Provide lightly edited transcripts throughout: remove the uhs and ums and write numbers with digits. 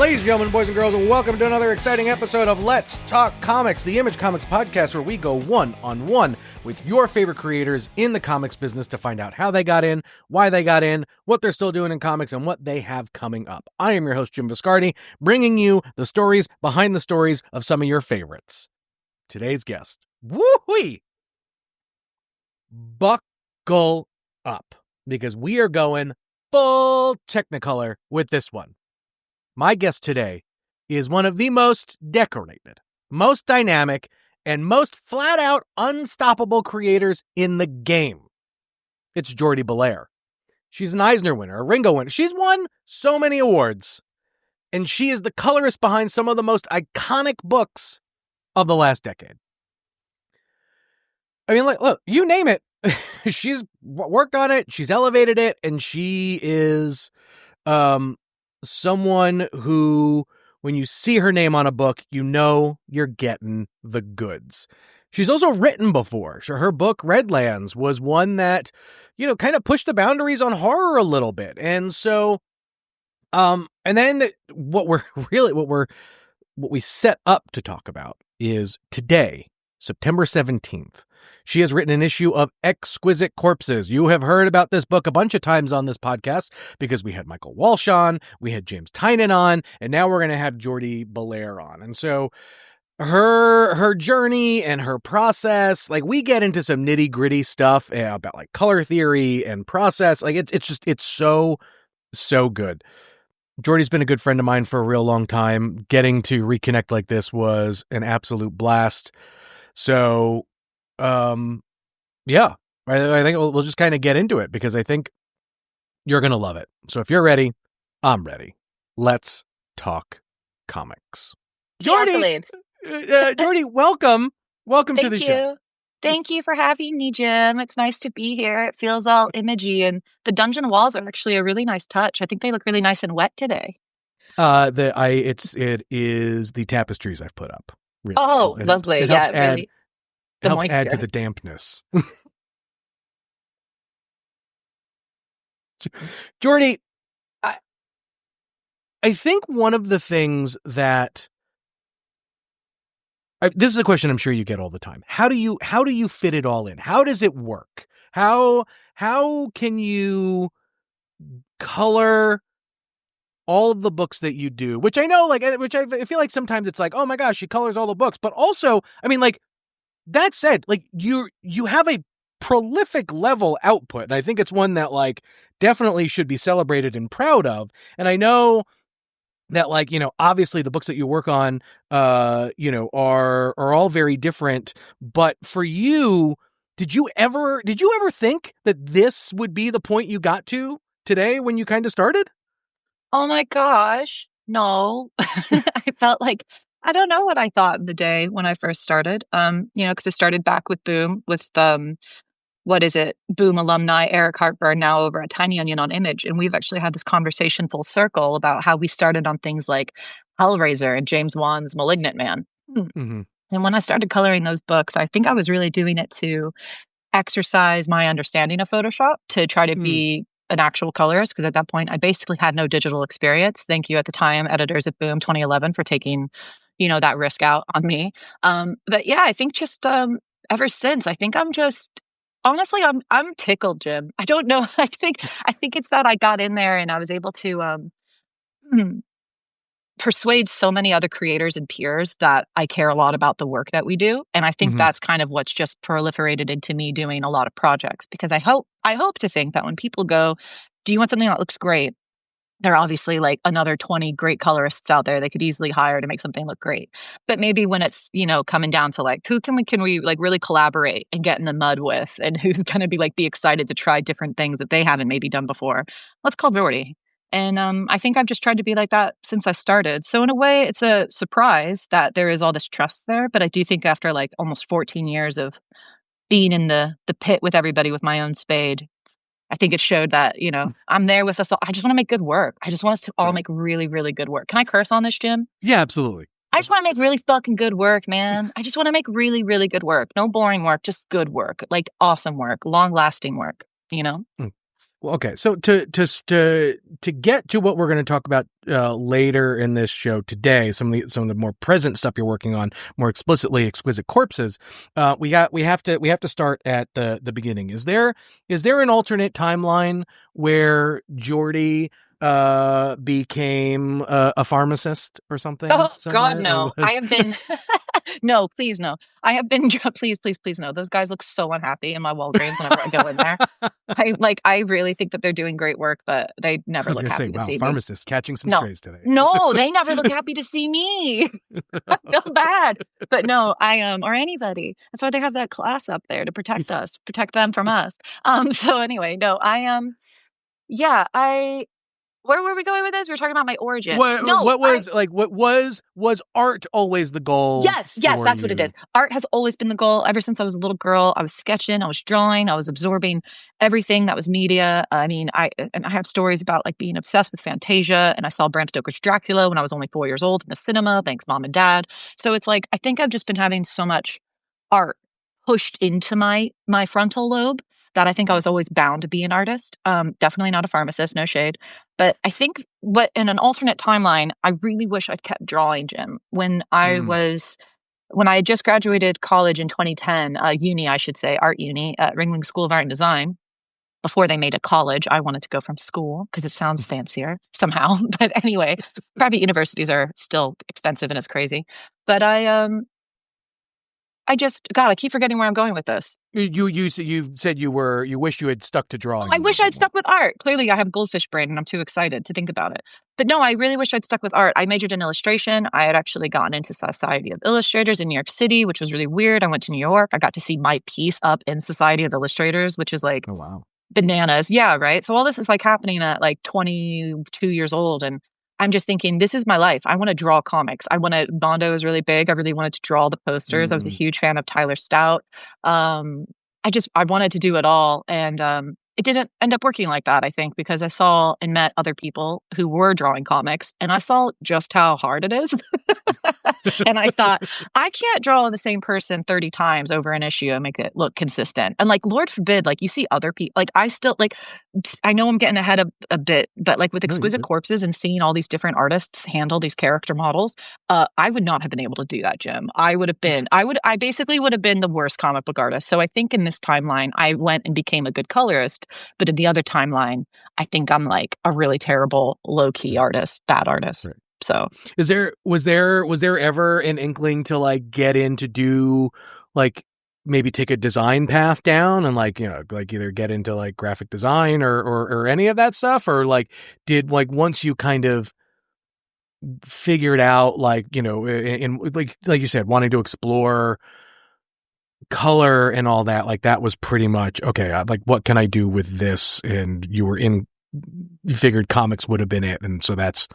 Ladies and gentlemen, boys and girls, and welcome to another exciting episode of Let's Talk Comics, the Image Comics podcast where we go one-on-one with your favorite creators in the comics business to find out how they got in, why they got in, what they're still doing in comics, and what they have coming up. I am your host, Jim Viscardi, bringing you the stories behind the stories of some of your favorites. Today's guest, woo-wee! Buckle up, because we are going full Technicolor with this one. My guest today is one of the most decorated, most dynamic, and most flat-out unstoppable creators in the game. It's Jordie Bellaire. She's an Eisner winner, a Ringo winner. She's won so many awards, and she is the colorist behind some of the most iconic books of the last decade. I mean, look, you name it. She's worked on it, she's elevated it, and she is someone who, when you see her name on a book, you know you're getting the goods. She's also written before. Her book, Redlands, was one that, kind of pushed the boundaries on horror a little bit. And so, and then what we set up to talk about is today, September 17th. She has written an issue of Exquisite Corpses. You have heard about this book a bunch of times on this podcast because we had Michael Walsh on, we had James Tynan on, and now we're going to have Jordie Bellaire on. And so her journey and her process, we get into some nitty gritty stuff about color theory and process. It's so good. Jordie's been a good friend of mine for a real long time. Getting to reconnect like this was an absolute blast. So, yeah, I think we'll just kind of get into it because I think you're going to love it. So if you're ready, I'm ready. Let's talk comics. Jordie, Jordie, welcome to the show. Thank you for having me, Jim. It's nice to be here. It feels all imagey, and the dungeon walls are actually a really nice touch. I think they look really nice and wet today. It is the tapestries I've put up. Really. Oh, lovely. It helps add to the dampness. Jordie, I think one of the things that this is a question I'm sure you get all the time. How do you fit it all in? How does it work? How can you color all of the books that you do? Which I know, which I feel like sometimes it's like, oh my gosh, she colors all the books. But also, I mean, that said, you have a prolific level output, and I think it's one that definitely should be celebrated and proud of. And I know that obviously the books that you work on, are all very different. But for you, did you ever think that this would be the point you got to today when you kind of started? Oh my gosh, no. I felt I don't know what I thought the day when I first started, because I started back with Boom, with, Boom alumni Eric Hartburn, now over at Tiny Onion on Image. And we've actually had this conversation full circle about how we started on things like Hellraiser and James Wan's Malignant Man. Mm-hmm. And when I started coloring those books, I think I was really doing it to exercise my understanding of Photoshop, to try to be an actual colorist, because at that point I basically had no digital experience. Thank you at the time, editors at Boom 2011, for taking that risk out on me. But yeah, I think just ever since, I think I'm just honestly I'm tickled, Jim. I don't know. I think it's that I got in there and I was able to persuade so many other creators and peers that I care a lot about the work that we do. And I think that's kind of what's just proliferated into me doing a lot of projects, because I hope to think that when people go, do you want something that looks great? There are obviously another 20 great colorists out there they could easily hire to make something look great. But maybe when it's, coming down to who can we really collaborate and get in the mud with, and who's going to be excited to try different things that they haven't maybe done before, let's call Jordie. And I think I've just tried to be like that since I started. So in a way, it's a surprise that there is all this trust there. But I do think after almost 14 years of being in the pit with everybody with my own spade, I think it showed that, I'm there with us all. I just want to make good work. I just want us to all make really, really good work. Can I curse on this, Jim? Yeah, absolutely. I just want to make really fucking good work, man. I just want to make really, really good work. No boring work, just good work. Awesome work, long-lasting work, Okay, so to get to what we're going to talk about later in this show today, some of the more present stuff you're working on, more explicitly Exquisite Corpses, we have to start at the beginning. Is there an alternate timeline where Jordie became a pharmacist or something Oh God, somewhere, or no. I was have been no, please no. I have been please, please, please no. Those guys look so unhappy in my Walgreens whenever I go in there. I really think that they're doing great work, but they I never was look going to say, happy to wow, see me. pharmacist catching some No. strays today. No, they never look happy to see me. I feel bad. But no, I or anybody. That's why they have that class up there to protect us, protect them from us. So anyway, no, yeah, I where were we going with this? We were talking about my origin. No, What was like? What was art always the goal yes, for that's what it is. you? Art has always been the goal ever since I was a little girl. I was sketching, I was drawing, I was absorbing everything that was media. I mean, I have stories about like being obsessed with Fantasia, and I saw Bram Stoker's Dracula when I was only 4 years old in the cinema. Thanks, mom and dad. So it's like I think I've just been having so much art pushed into my frontal lobe that I think I was always bound to be an artist. Definitely not a pharmacist, no shade. But I think what in an alternate timeline, I really wish I'd kept drawing, Jim. Mm. When I had just graduated college in 2010, uni, I should say, art uni at Ringling School of Art and Design. Before they made it college, I wanted to go from school because it sounds fancier somehow. But anyway, private universities are still expensive and it's crazy. But I just, God, I keep forgetting where I'm going with this. You said you wish you had stuck to drawing I a little wish bit I'd more. stuck with art. Clearly, I have goldfish brain and I'm too excited to think about it. But no, I really wish I'd stuck with art. I majored in illustration. I had actually gotten into Society of Illustrators in New York City, which was really weird. I went to New York. I got to see my piece up in Society of Illustrators, which is like Oh wow. bananas. Yeah, right. So all this is like happening at like 22 years old. And I'm just thinking, this is my life. I want to draw comics. Bondo is really big. I really wanted to draw the posters. I was a Mm. huge fan of Tyler Stout. Um, I wanted to do it all. And it didn't end up working like that, I think, because I saw and met other people who were drawing comics and I saw just how hard it is. And I thought, I can't draw the same person 30 times over an issue and make it look consistent. And like, Lord forbid, like you see other people, like I still like, I know I'm getting ahead of a bit, but like with No, you're Exquisite good. Corpses and seeing all these different artists handle these character models, I would not have been able to do that, Jim. I basically would have been the worst comic book artist. So I think in this timeline, I went and became a good colorist. But in the other timeline, I think I'm like a really terrible low key Right. artist, bad artist. Right. So Was there ever an inkling to like get in to do like maybe take a design path down and like like either get into like graphic design or any of that stuff, or like did like once you kind of figured out like in like you said, wanting to explore color and all that, like that was pretty much okay, like what can I do with this, and you figured comics would have been it, and so that's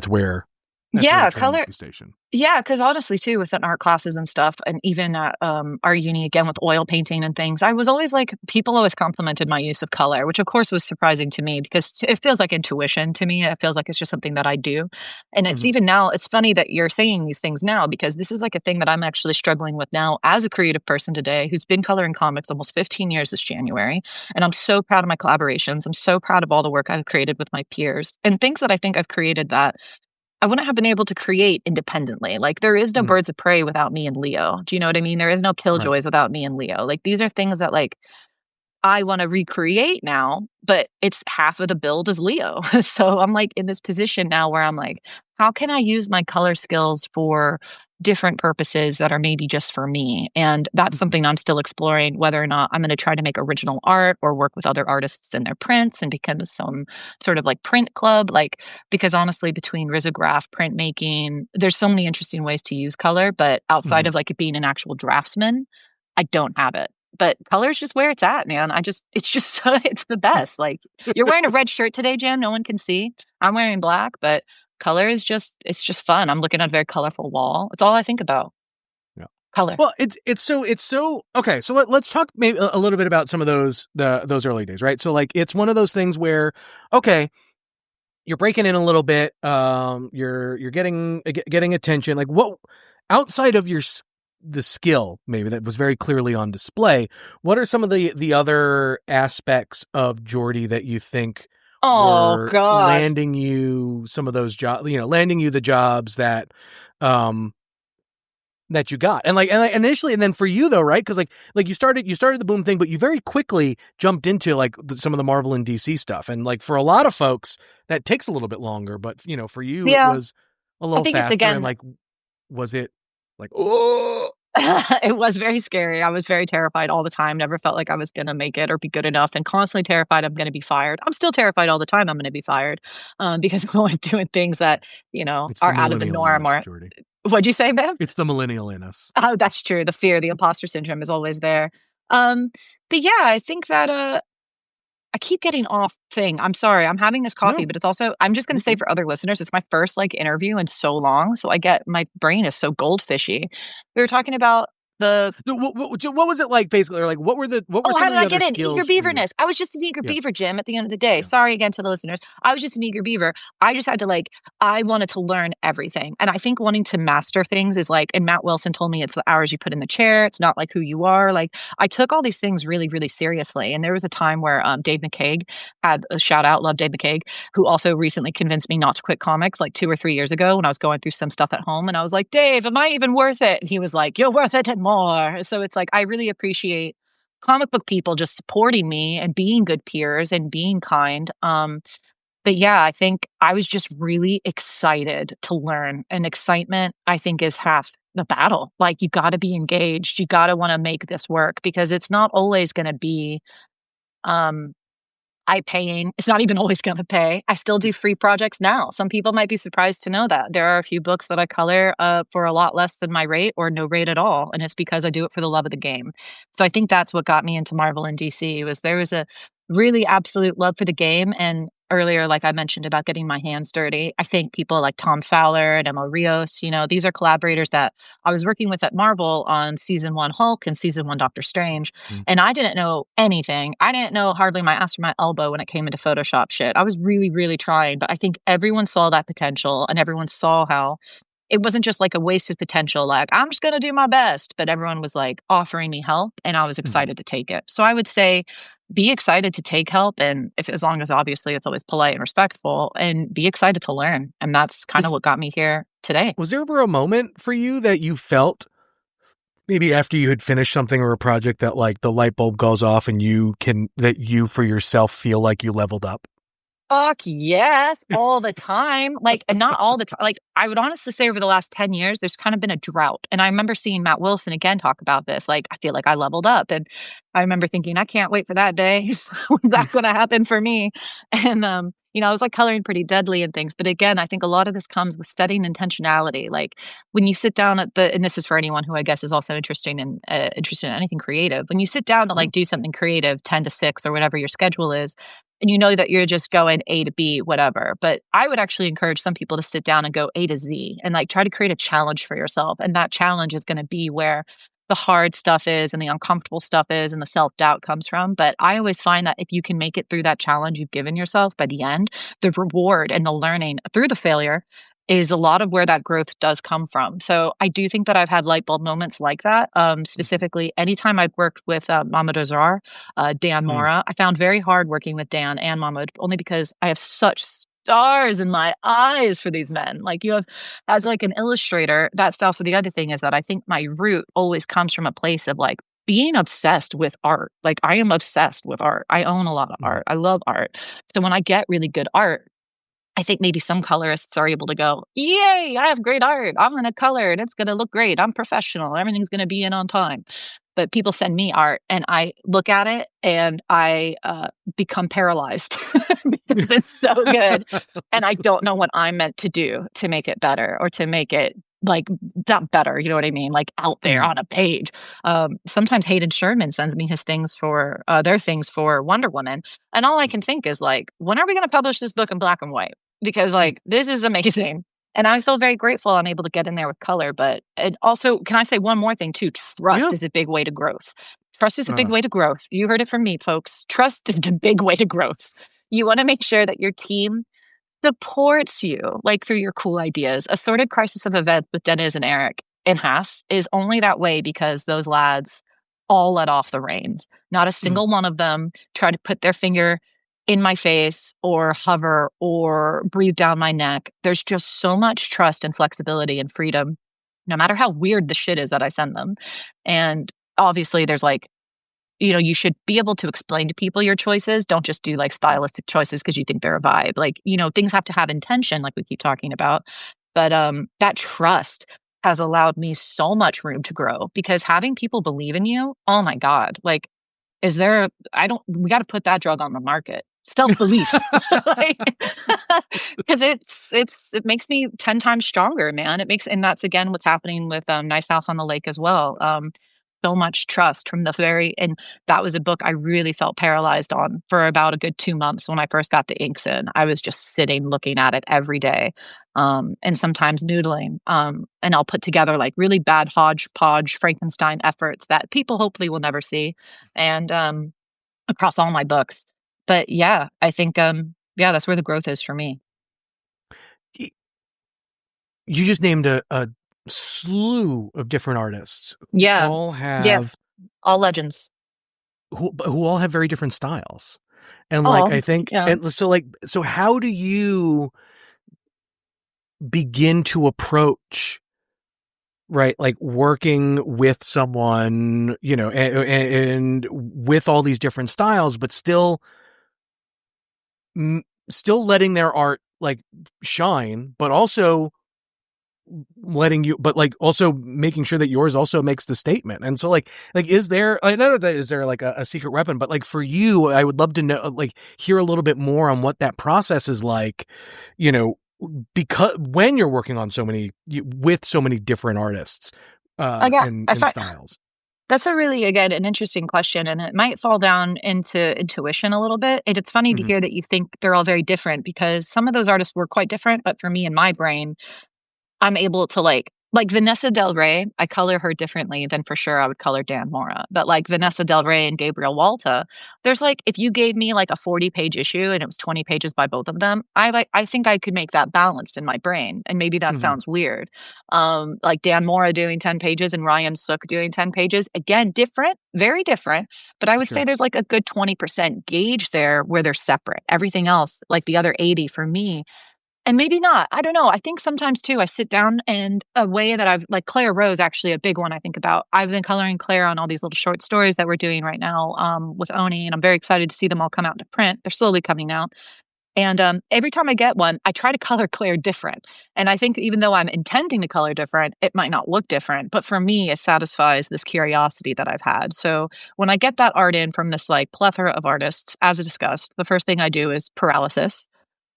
where the yeah, train color. left the station. Yeah, because honestly, too, with art classes and stuff, and even at our uni again with oil painting and things, I was always like, people always complimented my use of color, which of course was surprising to me because it feels like intuition to me. It feels like it's just something that I do. And it's Mhm. even now, it's funny that you're saying these things now because this is like a thing that I'm actually struggling with now as a creative person today who's been coloring comics almost 15 years this January. And I'm so proud of my collaborations. I'm so proud of all the work I've created with my peers and things that I think I've created that I wouldn't have been able to create independently. Like there is no Mhm. Birds of Prey without me and Leo. Do you know what I mean? There is no Right. Killjoys without me and Leo. Like these are things that like I want to recreate now, but it's half of the build is Leo. So I'm like in this position now where I'm like, how can I use my color skills for different purposes that are maybe just for me? And that's Mhm. something I'm still exploring whether or not I'm going to try to make original art or work with other artists in their prints and become some sort of like print club. Like, because honestly, between risograph, printmaking, there's so many interesting ways to use color, but outside Mhm. of like it being an actual draftsman, I don't have it, but color is just where it's at, man. It's just it's the best. Like you're wearing a red shirt today, Jim. No one can see. I'm wearing black, but color is it's just fun. I'm looking at a very colorful wall. It's all I think about. Yeah. Color. Well, it's so okay. So let's talk maybe a little bit about some of those early days, right? So like it's one of those things where okay, you're breaking in a little bit, you're getting attention. Like what outside of the skill maybe that was very clearly on display. What are some of the other aspects of Jordie that you think Oh were God. landing you some of those jobs, landing you the jobs um that you got? And initially, and then for you though, right? Because like you started the Boom thing, but you very quickly jumped into like some of the Marvel and DC stuff, and like for a lot of folks that takes a little bit longer, but for you it Yeah. was a I little think it's faster. And again, like, was it like, oh, it was very scary. I was very terrified all the time. Never felt like I was going to make it or be good enough, and constantly terrified I'm going to be fired. I'm still terrified all the time I'm going to be fired, because I'm always doing things that, it's the are out of the millennial in norm. us, Or Jordie. what'd you say, babe? It's the millennial in us. Oh, that's true. The fear, the imposter syndrome is always there. Um, but yeah, I think that I keep getting off thing. I'm sorry. I'm having this coffee, No, but it's also, I'm just going to you're say good. for other listeners, it's my first like interview in so long. So my brain is so goldfishy. We were talking about the So what was it like basically, or like what were Oh, how some of did the I other get in? Eager skills for you? beaverness. I was just an eager Yeah, beaver, Jim, at the end of the day. yeah. Sorry again to the listeners. I was just an eager beaver. I just had to I wanted to learn everything. And I think wanting to master things is like, and Matt Wilson told me it's the hours you put in the chair. It's not like who you are. Like I took all these things really, really seriously. And there was a time where Dave McCaig had a shout out, love Dave McCaig, who also recently convinced me not to quit comics like 2 or 3 years ago when I was going through some stuff at home. And I was like, Dave, am I even worth it? And he was like, you're worth it and more. So it's like, I really appreciate comic book people just supporting me and being good peers and being kind. But yeah, I think I was just really excited to learn. And excitement, I think, is half the battle. Like you got to be engaged. You got to want to make this work because it's not always going to be um I paying. It's not even always going to pay. I still do free projects now. Some people might be surprised to know that there are a few books that I color for a lot less than my rate or no rate at all, and it's because I do it for the love of the game. So I think that's what got me into Marvel and DC was there was a really absolute love for the game. And earlier, like I mentioned about getting my hands dirty, I think people like Tom Fowler and Emma Rios, these are collaborators that I was working with at Marvel on season 1 Hulk and season 1 Doctor Strange. Mm. And I didn't know anything. I didn't know hardly my ass from my elbow when it came into Photoshop shit. I was really, really trying, but I think everyone saw that potential and everyone saw how it wasn't just like a wasted potential, like I'm just going to do my best, but everyone was like offering me help and I was Mhm. excited to take it. So I would say be excited to take help. And if, as long as obviously it's always polite and respectful and be excited to learn. And that's kind of Was what got me here today. was there ever a moment for you that you felt maybe after you had finished something or a project that like the light bulb goes off and you for yourself feel like you leveled up? Fuck yes, all the time. Like, and not all the time. Like, I would honestly say over the last 10 years, there's kind of been a drought. And I remember seeing Matt Wilson again talk about this. Like, I feel like I leveled up. And I remember thinking, I can't wait for that day. When's that going to happen for me? And, I was like coloring pretty deadly and things. But again, I think a lot of this comes with studying intentionality. Like, when you sit down and this is for anyone who I guess is also interested in anything creative, when you sit down to Yeah. like do something creative, 10 to 6 or whatever your schedule is, and you know that you're just going A to B, whatever. But I would actually encourage some people to sit down and go A to Z and like try to create a challenge for yourself. And that challenge is going to be where the hard stuff is and the uncomfortable stuff is and the self-doubt comes from. But I always find that if you can make it through that challenge you've given yourself by the end, the reward and the learning through the failure is a lot of where that growth does come from. So I do think that I've had light bulb moments like that. Mhm. Specifically, anytime I've worked with Mahmoud Azar, Dan Mm. Mora, I found very hard working with Dan and Mahmoud only because I have such stars in my eyes for these men. Like you have, as like an illustrator, that's also the other thing is that I think my root always comes from a place of like being obsessed with art. Like I am obsessed with art. I own a lot of Mhm. art. I love art. So when I get really good art, I think maybe some colorists are able to go, yay, I have great art. I'm going to color and it's going to look great. I'm professional. Everything's going to be in on time. But people send me art and I look at it and I become paralyzed because it's so good. And I don't know what I'm meant to do to make it better or to make it like not better, you know what I mean? Like out there Mm. on a page. Sometimes Hayden Sherman sends me his things for their things for Wonder Woman. And all I can think is like, when are we going to publish this book in black and white? Because Mm. like this is amazing. And I feel very grateful I'm able to get in there with color. But it also, can I say one more thing too? Trust Yeah. is a big way to growth. Trust is a big Uh, way to growth. You heard it from me, folks. Trust is a big way to growth. You want to make sure that your team supports you, like through your cool ideas. Assorted Crisis of Events with Dennis and Eric in Haas is only that way because those lads all let off the reins. Not a single one of them tried to put their finger in my face or hover or breathe down my neck. There's just so much trust and flexibility and freedom, no matter how weird the shit is that I send them. And obviously, there's like, you should be able to explain to people your choices. Don't just do like stylistic choices because you think they're a vibe. Like, things have to have intention, like we keep talking about. But that trust has allowed me so much room to grow because having people believe in you, oh my God, like, we got to put that drug on the market. Self-belief. Like, because it makes me 10 times stronger, man. And that's again what's happening with Nice House on the Lake as well. So much trust from and that was a book I really felt paralyzed on for about a good 2 months when I first got the inks in. I was just sitting looking at it every day, and sometimes noodling, and I'll put together like really bad hodgepodge Frankenstein efforts that people hopefully will never see, and across all my books. But yeah, I think that's where the growth is for me. You just named a slew of different artists who Yeah, all yeah, have all legends. who all have very different styles. And like, Oh, I think, yeah. and so how do you begin to approach, right, like working with someone, and with all these different styles, but still letting their art like shine, but also also making sure that yours also makes the statement. And so like is there, I don't know that is there like a secret weapon, but like for you, I would love to know, like hear a little bit more on what that process is like, because when you're working on with so many different artists Again, and styles. that's a really, again, an interesting question, and it might fall down into intuition a little bit. It's funny to Mm-hmm. hear that you think they're all very different because some of those artists were quite different, but for me in my brain, I'm able to like Vanessa Del Rey, I color her differently than for sure I would color Dan Mora. But like Vanessa Del Rey and Gabriel Walta, there's like if you gave me like a 40-page issue and it was 20 pages by both of them, I think I could make that balanced in my brain. And maybe that Mm-hmm. sounds weird. Like Dan Mora doing 10 pages and Ryan Sook doing 10 pages. Again, different, very different. But I would say Sure. there's like a good 20% gauge there where they're separate. Everything else, like the other 80 for me, and maybe not. I don't know. I think sometimes too, I sit down and a way that I've like Claire Rose, actually a big one I think about. I've been coloring Claire on all these little short stories that we're doing right now with Oni, and I'm very excited to see them all come out into print. They're slowly coming out. And every time I get one, I try to color Claire different. And I think even though I'm intending to color different, it might not look different. But for me, it satisfies this curiosity that I've had. So when I get that art in from this like plethora of artists, as discussed, the first thing I do is paralysis.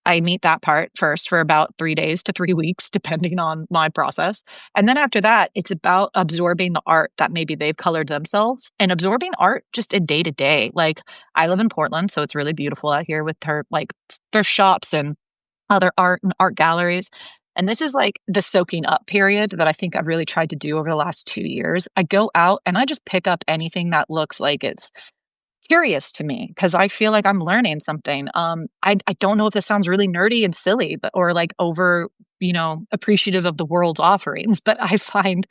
I meet that part first for about 3 days to 3 weeks, depending on my process. And then after that, it's about absorbing the art that maybe they've colored themselves and absorbing art just in day to day. Like I live in Portland, so it's really beautiful out here with her like thrift shops and other art and art galleries. And this is like the soaking up period that I think I've really tried to do over the last 2 years. I go out and I just pick up anything that looks like it's curious to me because I feel like I'm learning something. I don't know if this sounds really nerdy and silly, but or like over, appreciative of the world's offerings, but I find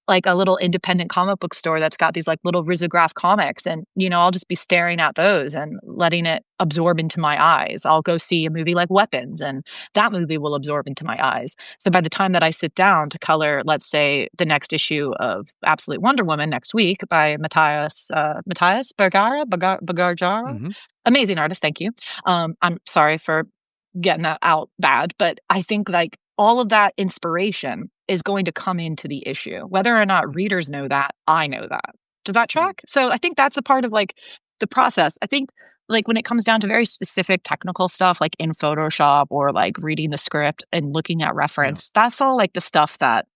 like a little independent comic book store that's got these like little risograph comics, and I'll just be staring at those and letting it absorb into my eyes. I'll go see a movie like Weapons, and that movie will absorb into my eyes. So by the time that I sit down to color, let's say the next issue of Absolute Wonder Woman next week by Matthias Bergarjara, Mm-hmm. amazing artist, thank you. I'm sorry for getting that out bad, but I think like all of that inspiration is going to come into the issue. Whether or not readers know that, I know that. Does that track? So I think that's a part of like the process. I think like when it comes down to very specific technical stuff like in Photoshop or like reading the script and looking at Yeah. reference, that's all like the stuff that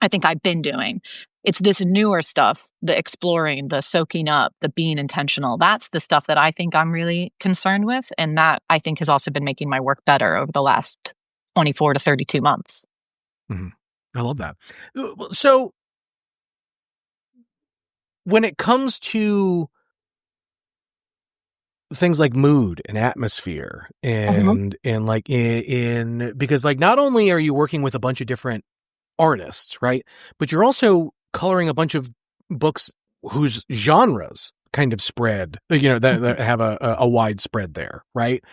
I think I've been doing. It's this newer stuff, the exploring, the soaking up, the being intentional. That's the stuff that I think I'm really concerned with. And that I think has also been making my work better over the last 24 to 32 months. Mm-hmm. I love that. So when it comes to things like mood and atmosphere Mhm. and like in because like not only are you working with a bunch of different artists, right? But you're also coloring a bunch of books whose genres kind of spread, that have a wide spread there, right?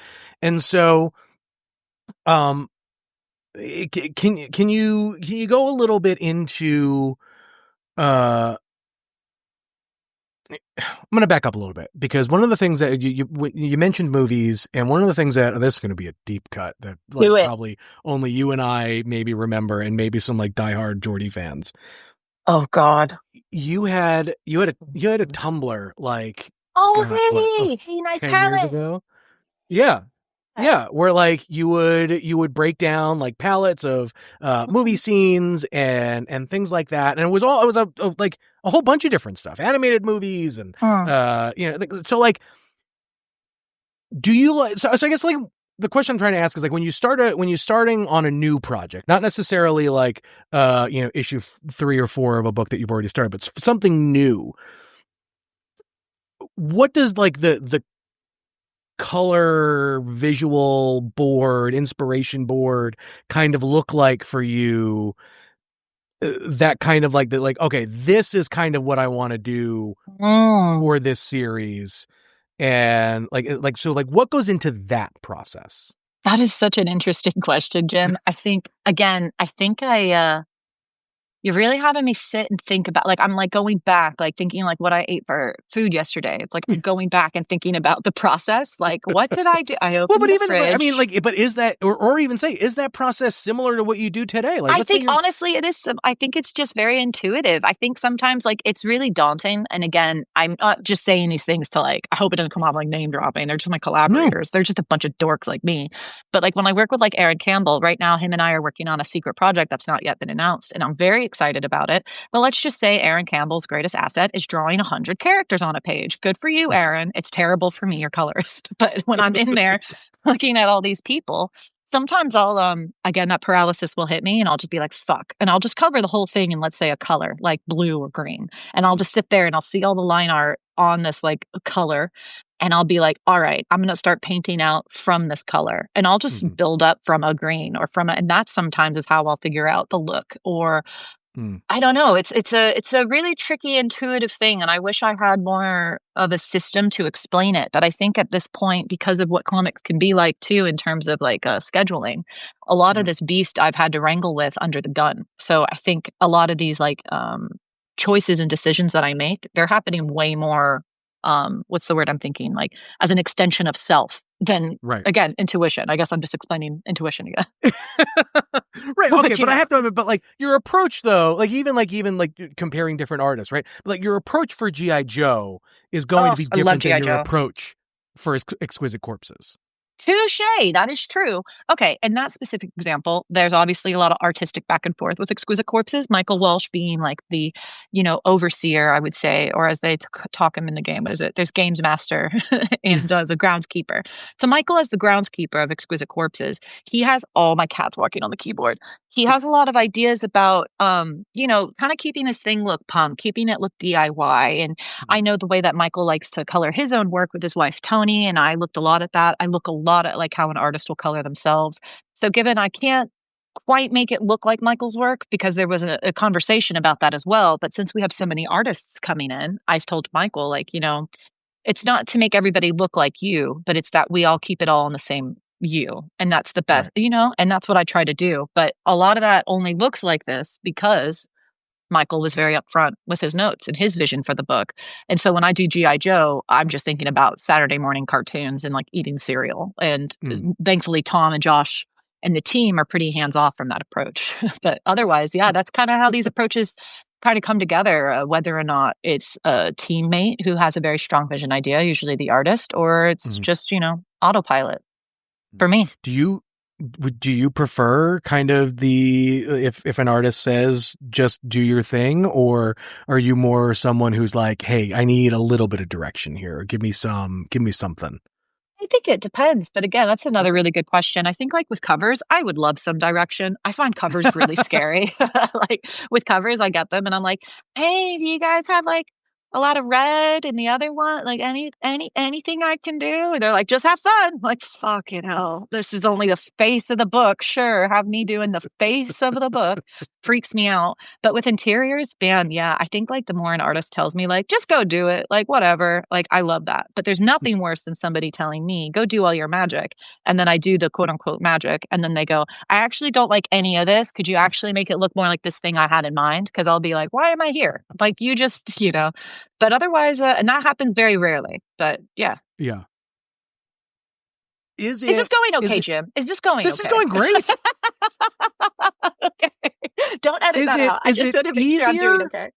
And so, um, can you go a little bit into I'm going to back up a little bit, because one of the things that you mentioned movies, and one of the things that, this is going to be a deep cut that Do it. probably only you and I maybe remember, and maybe some diehard Jordie fans. Oh God. You had a Tumblr Oh, God, what, hey, nice 10 years palette. ago? Yeah. Yeah, where you would break down palettes of movie scenes and things like that, and it was a whole bunch of different stuff, animated movies, and Mm. so do you so I guess the question I'm trying to ask is when you're starting on a new project, not necessarily issue 3 or 4 of a book that you've already started, but something new. What does the color visual board, inspiration board kind of look like for you? That kind of okay, this is kind of what I want to do Mm. for this series. And so what goes into that process? That is such an interesting question, Jim. I think again, you're really having me sit and think about, I'm going back, thinking what I ate for food yesterday. It's I'm going back and thinking about the process. What did I do? I Well, opened but the even, I mean, fridge. but is that, or even say, is that process similar to what you do today? I Let's say think you're, honestly it is I think it's just very intuitive. I think sometimes it's really daunting. And again, I'm not just saying these things to I hope it doesn't come off name dropping. They're just my no, collaborators. They're just a bunch of dorks like me. But when I work with Aaron Campbell, right now him and I are working on a secret project that's not yet been announced, and I'm very excited about it. But let's just say Aaron Campbell's greatest asset is drawing 100 characters on a page. Good for you, Aaron. It's terrible for me, your colorist. But when I'm in there looking at all these people, sometimes I'll again, that paralysis will hit me and I'll just be like fuck, and I'll just cover the whole thing in, let's say, a color like blue or green, and I'll just sit there and I'll see all the line art on this color, and I'll be like, all right, I'm going to start painting out from this color, and I'll just Mhm. build up from a green or from a, and that sometimes is how I'll figure out the look. Or Mm. I don't know. It's a really tricky intuitive thing, and I wish I had more of a system to explain it. But I think at this point, because of what comics can be like too, in terms of scheduling, a lot of Mhm. this beast I've had to wrangle with under the gun. So I think a lot of these choices and decisions that I make, they're happening way more. What's the word I'm thinking? As an extension of self than, Right. again, intuition. I guess I'm just explaining intuition again. Right. Okay. But But I have to admit, but your approach though, even comparing different artists, right? But your approach for G.I. Joe is going oh, to be I love different than GI your Joe. approach for Exquisite Corpses. Touche. That is true. Okay, in that specific example, there's obviously a lot of artistic back and forth with Exquisite Corpses. Michael Walsh being the, overseer, I would say, or as they talk him in the game, what is it? There's games master and the groundskeeper. So Michael, as the groundskeeper of Exquisite Corpses, he has all my cats walking on the keyboard. He has a lot of ideas about, kind of keeping this thing look punk, keeping it look DIY. And I know the way that Michael likes to color his own work with his wife, Tony, and I looked a lot at that. I look a lot at how an artist will color themselves. So given I can't quite make it look like Michael's work, because there was a conversation about that as well. But since we have so many artists coming in, I've told Michael, it's not to make everybody look like you, but it's that we all keep it all in the same you. And that's the best, Right. and that's what I try to do. But a lot of that only looks like this because Michael was very upfront with his notes and his vision for the book. And so when I do G.I. Joe, I'm just thinking about Saturday morning cartoons and eating cereal. And Mm. thankfully, Tom and Josh and the team are pretty hands off from that approach. But otherwise, yeah, that's kind of how these approaches kind of come together, whether or not it's a teammate who has a very strong vision idea, usually the artist, or it's Mhm. just, autopilot for me. Do you prefer kind of if an artist says just do your thing, or are you more someone who's like, hey, I need a little bit of direction here, give me something? I think it depends. But again, that's another really good question. I think with covers, I would love some direction. I find covers really scary. With covers, I get them and I'm like, hey, do you guys have a lot of red in the other one? Anything I can do? And they're like, just have fun. Fucking hell. This is only the face of the book. Sure, have me doing the face of the book. freaks me out. But with interiors, man, yeah, I think like the more an artist tells me, like, just go do it, like, whatever, like, I love that. But there's nothing worse than somebody telling me, go do all your magic. And then I do the quote unquote magic. And then they go, I actually don't like any of this. Could you actually make it look more like this thing I had in mind? Because I'll be like, why am I here? Like, you just, but otherwise, and that happens very rarely. But yeah. Yeah. Is this going okay, Jim? Is this going okay? This is going great. Okay. Don't edit that out. I just want to make sure I'm doing okay.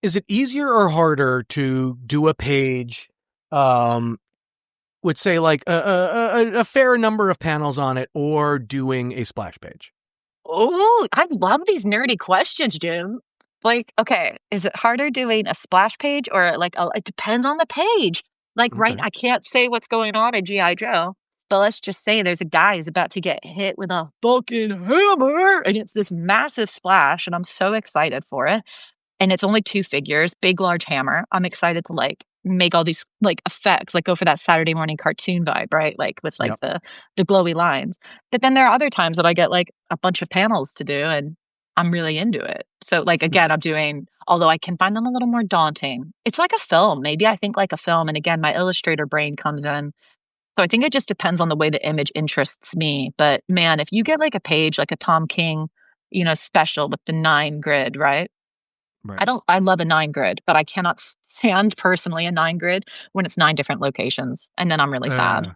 Is it easier or harder to do a page with, say, like a fair number of panels on it, or doing a splash page? Oh, I love these nerdy questions, Jim. Like, okay, is it harder doing a splash page or like it depends on the page. Like, right, I can't say what's going on in G.I. Joe, but let's just say there's a guy who's about to get hit with a fucking hammer, and it's this massive splash, and I'm so excited for it. And it's only 2 figures, big, large hammer. I'm excited to like make all these like effects, like go for that Saturday morning cartoon vibe, right? Like with like the glowy lines. But then there are other times that I get like a bunch of panels to do, and I'm really into it. So like, again, I'm doing, although I can find them a little more daunting. It's like a film. Maybe I think like a film. And again, my illustrator brain comes in. So I think it just depends on the way the image interests me. But man, if you get like a page, like a Tom King, special with the 9 grid, right? I love a 9 grid, but I cannot stand personally a 9 grid when it's 9 different locations. And then I'm really sad.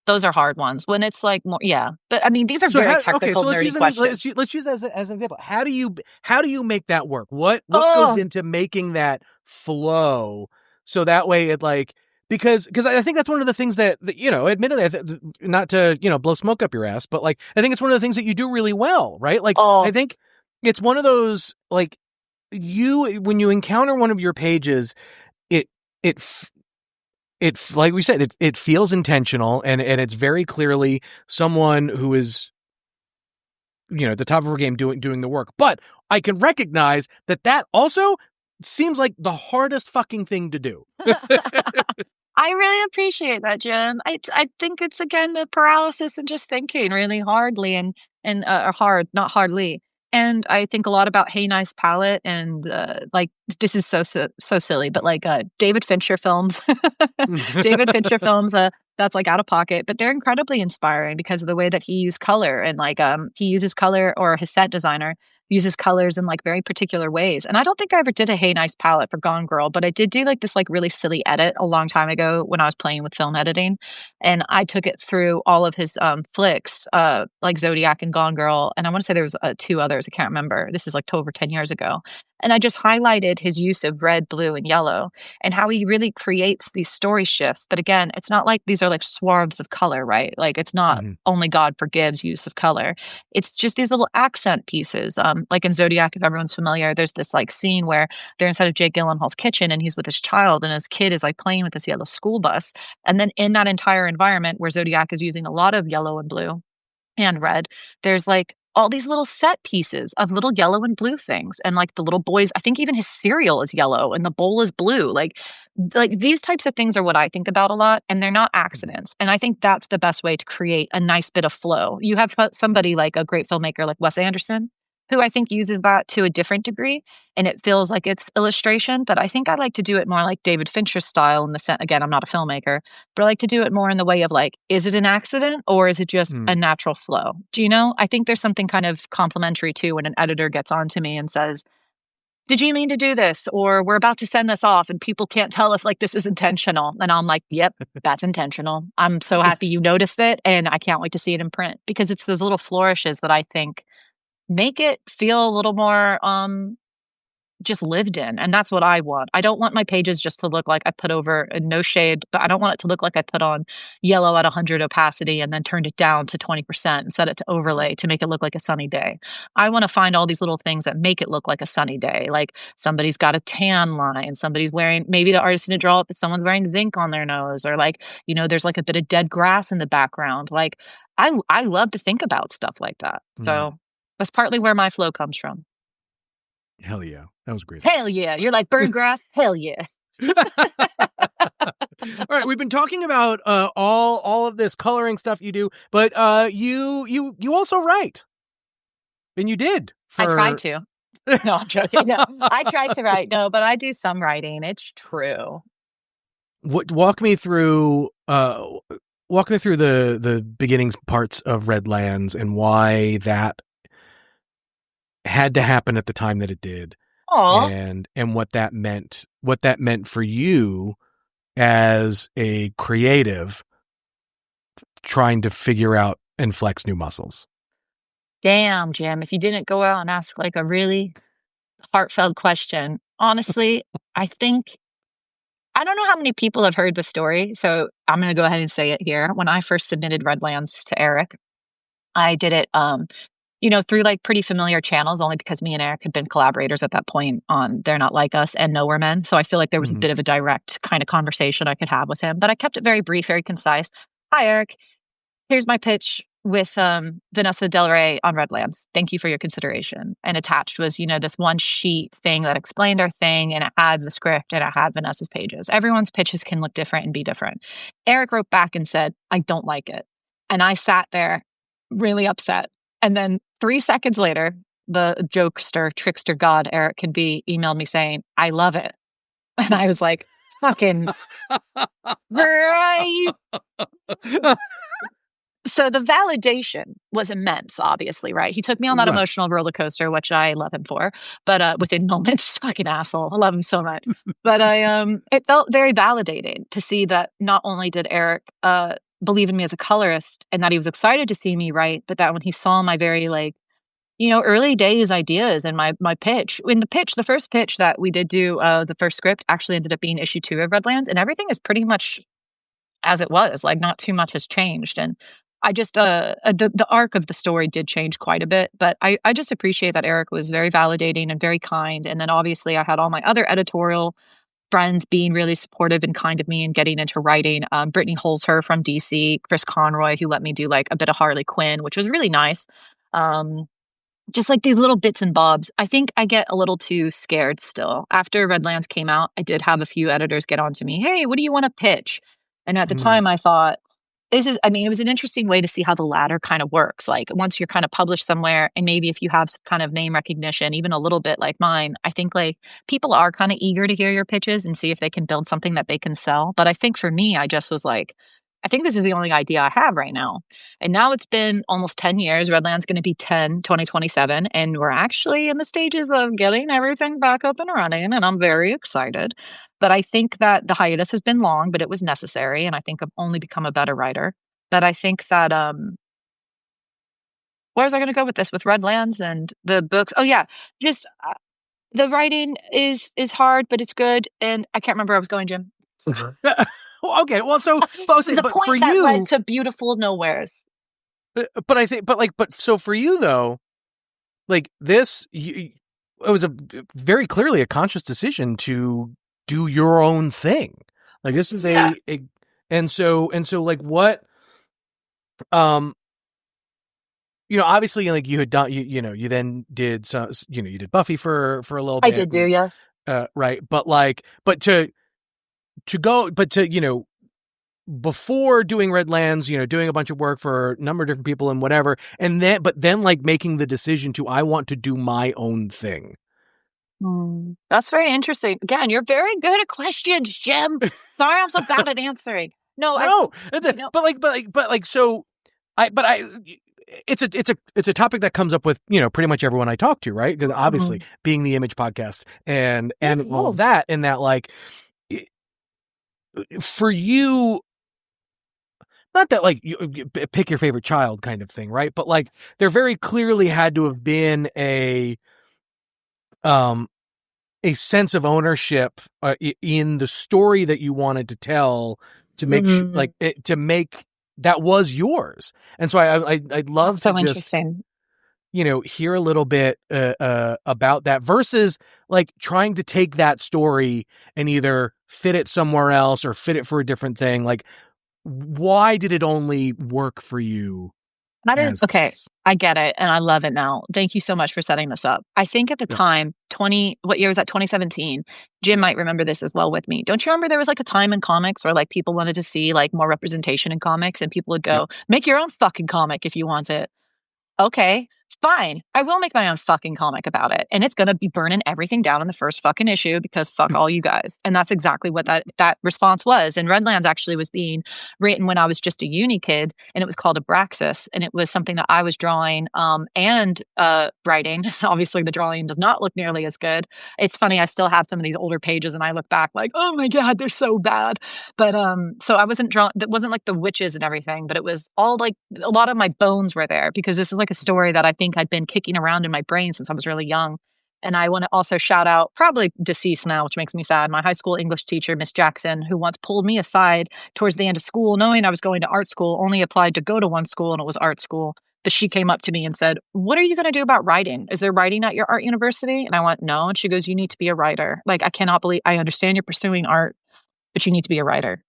Those are hard ones when it's like more, yeah. But I mean, these are very technical, nerdy questions. Let's use that as an example. How do you make that work? What goes into making that flow so that way it like, because I think that's one of the things that admittedly, not to, blow smoke up your ass, but like, I think it's one of the things that you do really well, right? Like, I think it's one of those, like, when you encounter one of your pages, it like we said, it feels intentional, and it's very clearly someone who is, at the top of her game doing the work. But I can recognize that also seems like the hardest fucking thing to do. I really appreciate that, Jim. I think it's, again, the paralysis and just thinking really hardly and hard, not hardly. And I think a lot about Hey Nice Palette, and like, this is so silly, but like David Fincher films, that's like out of pocket, but they're incredibly inspiring because of the way that he used color, and like he uses color, or his set designer uses colors in like very particular ways. And I don't think I ever did a Hey Nice Palette for Gone Girl, but I did do like this like really silly edit a long time ago when I was playing with film editing, and I took it through all of his flicks, like Zodiac and Gone Girl, and I want to say there was 2 others, I can't remember. This is like over 10 years ago. And I just highlighted his use of red, blue, and yellow, and how he really creates these story shifts. But again, it's not like these are like swaths of color, right? Like, it's not only God forgives use of color. It's just these little accent pieces. Like in Zodiac, if everyone's familiar, there's this like scene where they're inside of Jake Gyllenhaal's kitchen, and he's with his child, and his kid is like playing with this yellow school bus. And then in that entire environment where Zodiac is using a lot of yellow and blue and red, there's like all these little set pieces of little yellow and blue things. And like the little boys, I think even his cereal is yellow and the bowl is blue. Like these types of things are what I think about a lot, and they're not accidents. And I think that's the best way to create a nice bit of flow. You have somebody like a great filmmaker like Wes Anderson, who I think uses that to a different degree, and it feels like it's illustration. But I think I like to do it more like David Fincher's style in the sense, again, I'm not a filmmaker, but I like to do it more in the way of like, is it an accident or is it just a natural flow? Do you know? I think there's something kind of complimentary too when an editor gets on to me and says, did you mean to do this? Or we're about to send this off and people can't tell if like this is intentional. And I'm like, yep, that's intentional. I'm so happy you noticed it, and I can't wait to see it in print, because it's those little flourishes that I think make it feel a little more just lived in. And that's what I want. I don't want my pages just to look like I put over a no shade, but I don't want it to look like I put on yellow at 100 opacity and then turned it down to 20% and set it to overlay to make it look like a sunny day. I want to find all these little things that make it look like a sunny day. Like somebody's got a tan line, somebody's wearing, maybe the artist didn't draw it, but someone's wearing zinc on their nose, or like, there's like a bit of dead grass in the background. Like I love to think about stuff like that. So that's partly where my flow comes from. Hell yeah. That was great. Hell yeah. You're like bird grass. Hell yeah. All right. We've been talking about all of this coloring stuff you do, but you also write. And you did. I tried to. No, I'm joking. No, I try to write. No, but I do some writing. It's true. Walk me through the beginnings parts of Redlands and why that had to happen at the time that it did, Oh, and what that meant for you as a creative trying to figure out and flex new muscles. damn, Jim. If you didn't go out and ask like a really heartfelt question, honestly, I think I don't know how many people have heard the story, so I'm going to go ahead and say it here. When I first submitted Redlands to Eric, I did it, through like pretty familiar channels, only because me and Eric had been collaborators at that point on They're Not Like Us and Nowhere Men. So I feel like there was a Mm-hmm. bit of a direct kind of conversation I could have with him, but I kept it very brief, very concise. Hi, Eric. Here's my pitch with Vanessa Del Rey on Redlands. Thank you for your consideration. And attached was, this one sheet thing that explained our thing, and it had the script and it had Vanessa's pages. Everyone's pitches can look different and be different. Eric wrote back and said, I don't like it. And I sat there really upset. And then 3 seconds later, the jokester, trickster god Eric can be emailed me saying, I love it. And I was like, fucking right. So the validation was immense, obviously, right? He took me on that Right. emotional roller coaster, which I love him for, but within moments, fucking asshole. I love him so much. But it felt very validating to see that not only did Eric believe in me as a colorist and that he was excited to see me write, but that when he saw my very early days ideas and my pitch. In the first pitch that we did do, the first script actually ended up being issue 2 of Redlands, and everything is pretty much as it was. Like not too much has changed, and I just the arc of the story did change quite a bit, but I just appreciate that Eric was very validating and very kind. And then obviously I had all my other editorial friends being really supportive and kind of me and getting into writing. Brittany Holzher from DC, Chris Conroy, who let me do like a bit of Harley Quinn, which was really nice. Just like these little bits and bobs. I think I get a little too scared still. After Redlands came out, I did have a few editors get on to me. Hey, what do you want to pitch? And at the time I thought, it was an interesting way to see how the ladder kind of works. Like once you're kind of published somewhere, and maybe if you have some kind of name recognition, even a little bit like mine, I think like people are kind of eager to hear your pitches and see if they can build something that they can sell. But I think for me, I just was like, I think this is the only idea I have right now. And now it's been almost 10 years. Redland's going to be 2027. And we're actually in the stages of getting everything back up and running. And I'm very excited. But I think that the hiatus has been long, but it was necessary. And I think I've only become a better writer. But I think that, where was I going to go with this? With Redlands and the books? Oh, yeah. Just the writing is hard, but it's good. And I can't remember where I was going, Jim. Okay, well, so but The point for that you, led to Beautiful Nowheres. but I think, but so for you though, like this, it was very clearly a conscious decision to do your own thing. Like this is and so like what, obviously like you had done, you then did some, you did Buffy for a little bit. I did do, yes. Right, but before doing Redlands, doing a bunch of work for a number of different people and whatever, but then like making the decision I want to do my own thing. That's very interesting. Again, you're very good at questions, Jim. Sorry, I'm so bad at answering. No, it's a topic that comes up with, pretty much everyone I talk to, right? Because obviously being the Image podcast and all of that, and that like for you, not that like you pick your favorite child kind of thing, right? But like there very clearly had to have been a sense of ownership in the story that you wanted to tell to make to make that was yours. And so I'd love to just hear a little bit about that versus like trying to take that story and either fit it somewhere else or fit it for a different thing. Like, why did it only work for you? That is okay. I get it. And I love it now. Thank you so much for setting this up. I think at the time, what year was that? 2017. Jim might remember this as well with me. Don't you remember there was like a time in comics where like people wanted to see like more representation in comics and people would go, make your own fucking comic if you want it. Okay. Fine. I will make my own fucking comic about it. And it's going to be burning everything down in the first fucking issue because fuck all you guys. And that's exactly what that response was. And Redlands actually was being written when I was just a uni kid, and it was called Abraxas. And it was something that I was drawing and writing. Obviously, the drawing does not look nearly as good. It's funny. I still have some of these older pages and I look back like, oh my God, they're so bad. But so I wasn't drawn, that wasn't like the witches and everything, but it was all like a lot of my bones were there because this is like a story that I think I'd been kicking around in my brain since I was really young. And I want to also shout out, probably deceased now, which makes me sad, my high school English teacher, Miss Jackson, who once pulled me aside towards the end of school, knowing I was going to art school, only applied to go to one school and it was art school. But she came up to me and said, what are you going to do about writing? Is there writing at your art university? And I went, no. And she goes, you need to be a writer. Like, I cannot believe, I understand you're pursuing art, but you need to be a writer.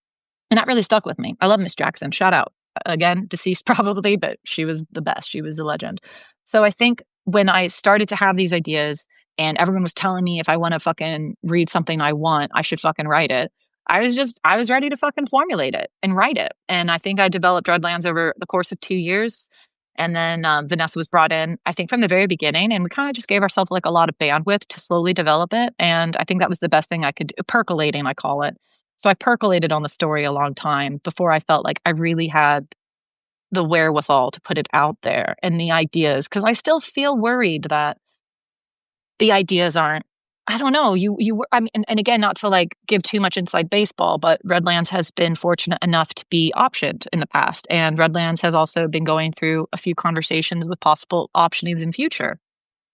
And that really stuck with me. I love Miss Jackson. Shout out. Again, deceased probably, but she was the best. She was a legend. So I think when I started to have these ideas and everyone was telling me if I want to fucking read something I want, I should fucking write it. I was ready to fucking formulate it and write it. And I think I developed Redlands over the course of 2 years. And then Vanessa was brought in, I think, from the very beginning. And we kind of just gave ourselves like a lot of bandwidth to slowly develop it. And I think that was the best thing I could do. Percolating, I call it. So I percolated on the story a long time before I felt like I really had the wherewithal to put it out there and the ideas, because I still feel worried that the ideas aren't, I don't know, I mean, and again, not to like give too much inside baseball, but Redlands has been fortunate enough to be optioned in the past. And Redlands has also been going through a few conversations with possible optionings in future.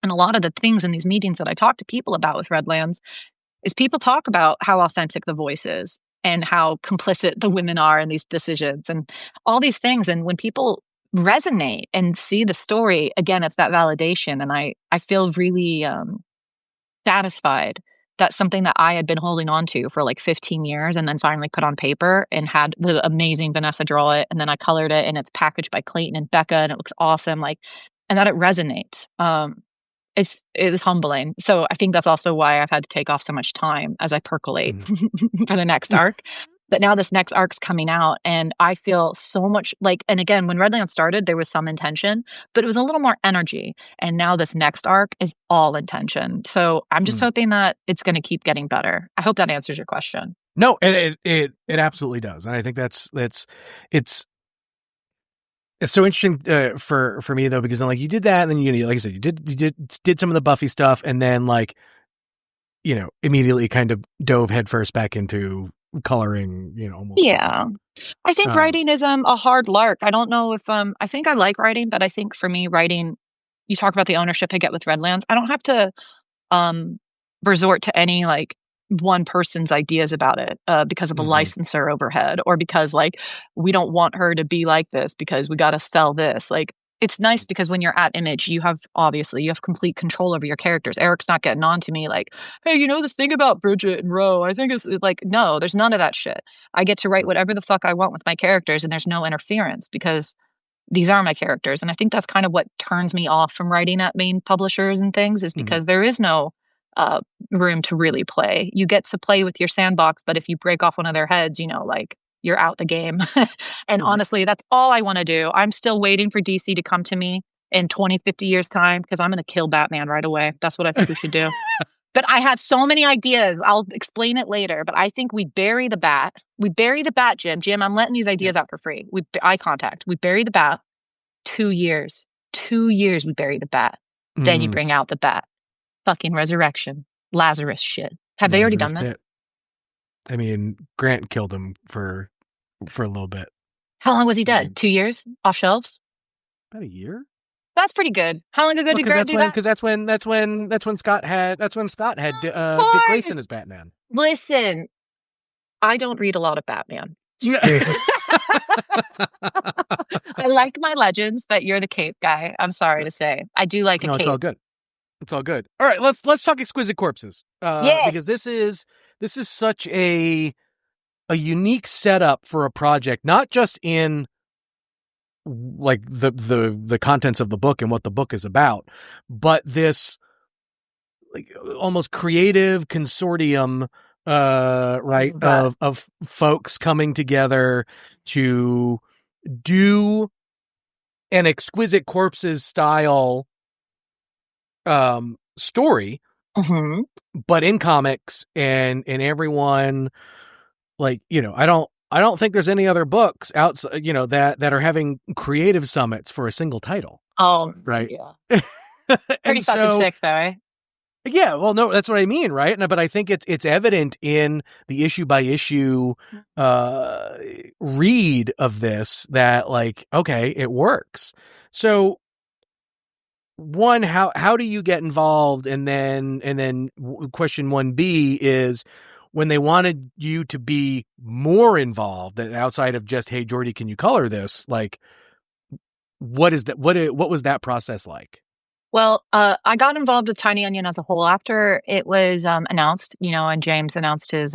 And a lot of the things in these meetings that I talk to people about with Redlands is people talk about how authentic the voice is and how complicit the women are in these decisions and all these things. And when people resonate and see the story, again, it's that validation. And I feel really satisfied that something that I had been holding on to for like 15 years and then finally put on paper and had the amazing Vanessa draw it. And then I colored it and it's packaged by Clayton and Becca and it looks awesome. Like, and that it resonates. It was humbling. So I think that's also why I've had to take off so much time as I percolate for the next arc. But now this next arc's coming out and I feel so much like, and again, when Redlands started, there was some intention, but it was a little more energy. And now this next arc is all intention. So I'm just hoping that it's going to keep getting better. I hope that answers your question. No, it absolutely does. And I think it's so interesting for me though, because then like you did that and then you like I said, you did some of the Buffy stuff and then like, immediately kind of dove headfirst back into coloring, almost. Yeah. I think writing is a hard lark. I don't know if I think I like writing, but I think for me writing, you talk about the ownership I get with Redlands. I don't have to resort to any like one person's ideas about it because of a licensor overhead or because like we don't want her to be like this because we got to sell this. Like it's nice because when you're at Image, you have complete control over your characters. Eric's not getting on to me like, hey, this thing about Bridget and Ro, I think it's like, no, there's none of that shit. I get to write whatever the fuck I want with my characters and there's no interference because these are my characters. And I think that's kind of what turns me off from writing at main publishers and things is because there is no room to really play. You get to play with your sandbox, but if you break off one of their heads, like you're out the game. And honestly, that's all I want to do. I'm still waiting for DC to come to me in 20, 50 years time because I'm going to kill Batman right away. That's what I think we should do. But I have so many ideas. I'll explain it later. But I think we bury the bat. We bury the bat, Jim. Jim, I'm letting these ideas out for free. Eye contact. We bury the bat. 2 years. 2 years we bury the bat. Then you bring out the bat. Fucking resurrection. Lazarus shit. Have they already done this? I mean, Grant killed him for a little bit. How long was he dead? 2 years? Off shelves? About a year. That's pretty good. How long ago did Grant do that? Because that's when Scott had Dick Grayson as Batman. Listen, I don't read a lot of Batman. I like my Legends, but you're the Cape guy. I'm sorry to say. I do like a Cape. It's all good. It's all good. All right, let's talk Exquisite Corpses. Yes. Because this is such a unique setup for a project, not just in like the contents of the book and what the book is about, but this like almost creative consortium right of folks coming together to do an Exquisite Corpses style story, Hmm. but in comics, and everyone, like, I don't think there's any other books outside, that are having creative summits for a single title, Oh, right? yeah. Pretty And fucking so, sick, though, eh? yeah, well, no, that's what I mean, right? But I think it's evident in the issue by issue read of this that, like, okay, it works. So, one, how do you get involved? And then question 1B is, when they wanted you to be more involved, that outside of just, hey, Jordie, can you color this? Like, what is that? What was that process like? Well, I got involved with Tiny Onion as a whole after it was announced, and James announced his